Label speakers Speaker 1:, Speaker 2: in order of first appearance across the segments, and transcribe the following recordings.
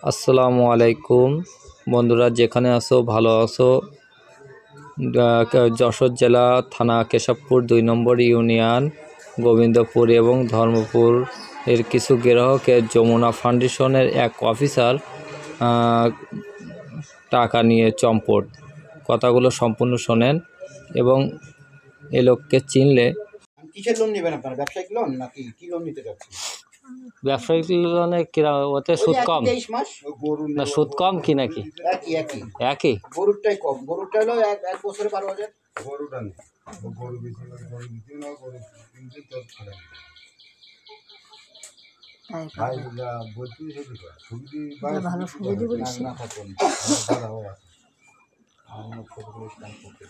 Speaker 1: আসসালামু আলাইকুম বন্ধুরা, যেখানে আছো ভালো আছো। যশোর জেলা থানা কেশবপুর 2 নম্বর ইউনিয়ন গোবিন্দপুর এবং ধর্মপুর এর কিছু গ্রাহকের যমুনা ফাউন্ডেশনের এক অফিসার টাকা নিয়ে চম্পট। কথাগুলো সম্পূর্ণ শোনেন এবং এ লোককে চিনলে।
Speaker 2: কিসের লোন নেবেন আপনারা? ব্যবসায়িক লোন নাকি কি লোন নিতে যাচ্ছেন?
Speaker 1: ব্যবসায়িক লোনে ওতে সুদ কম না? সুদ কম কি নাকি? একই
Speaker 2: গরুরটাই কম। গরুরটা হলো এক বছরে 12,000।
Speaker 3: গরুটা নেই, গরু বেশি গরু বিক্রি না, গরু কিনতে তোর খারাপ ভাই বলছি সেটি সুবিধি ভালো সুবিধি বলছি
Speaker 2: না থাকুন আমি ফটোগুলো স্ক্যান করতে।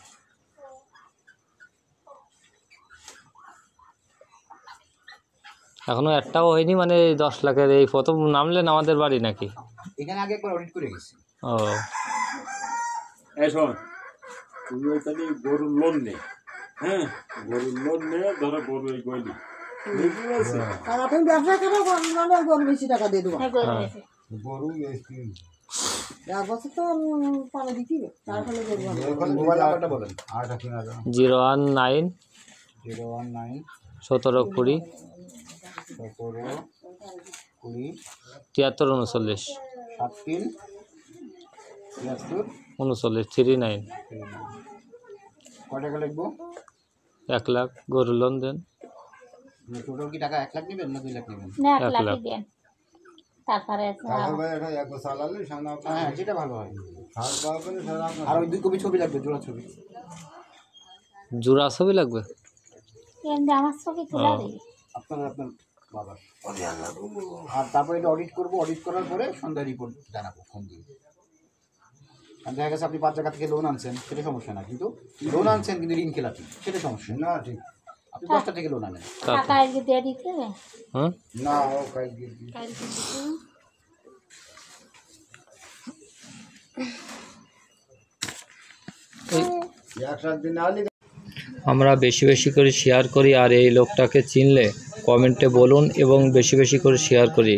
Speaker 1: এখনো একটাও হয়নি, মানে 10 লাখের এই প্রথম নামলেন আমাদের বাড়ি নাকি?
Speaker 2: এখানে আগে একবার অডিট করে গেছি।
Speaker 1: ও
Speaker 4: শোন, তুমি ওই তাহলে গরুর লোন নে, হ্যাঁ গরুর লোন নে, ধরো গরু এই গলি
Speaker 5: আর আপনি ব্যবসা করে মানে গরু বেশি টাকা দিয়ে দেবো।
Speaker 3: গরু বেশি
Speaker 5: এক বছর তো পানি দিতে তার ফলে গরু
Speaker 2: মোবাইল নাম্বারটা বলেন।
Speaker 1: 019
Speaker 2: 019
Speaker 1: 17 20
Speaker 2: 17 20
Speaker 1: 73 39
Speaker 2: 73
Speaker 1: 39 39।
Speaker 2: কয় টাকা লাগবো?
Speaker 1: 1 লাখ গরু লোন দেন।
Speaker 2: টোটাল কি টাকা 1 লাখ নেবেন না 2 লাখ নেবেন?
Speaker 6: না
Speaker 1: 1 লাখ
Speaker 6: দেন। তারপরে
Speaker 3: ভাই এটা এক সালালে সামনে
Speaker 2: হ্যাঁ যেটা ভালো হয়।
Speaker 3: সার পাবেন সারা আপনার
Speaker 2: আর ওই 2 কপি ছবি লাগবে, জোড়া ছবি।
Speaker 1: জোড়া ছবি লাগবে?
Speaker 6: এমনি আমার ছবি তোলা দিই।
Speaker 2: আপনার বাবার। আর তারপরে এটা অডিট করবো। অডিট করার পরে সন্ধ্যায় রিপোর্ট জানাবো ফোন দিয়ে। আর দেখা গেছে আপনি 5 জায়গা থেকে লোন আনছেন, সেটা সমস্যা না, কিন্তু লোন আনছেন কিন্তু ঋণ খেলাপি, সেটা সমস্যা
Speaker 3: না ঠিক।
Speaker 2: আপনি 10টা থেকে লোন আনেন।
Speaker 6: টাকা আজকে দিয়ে দিতে হবে।
Speaker 3: না ও কালকে
Speaker 6: কালকে দিতে
Speaker 3: এক সাত দিন আলি।
Speaker 1: আমরা বেশি বেশি করে শেয়ার করি, আর এই লোকটাকে চিনলে কমেন্টে বলুন এবং বেশি বেশি করে শেয়ার করি।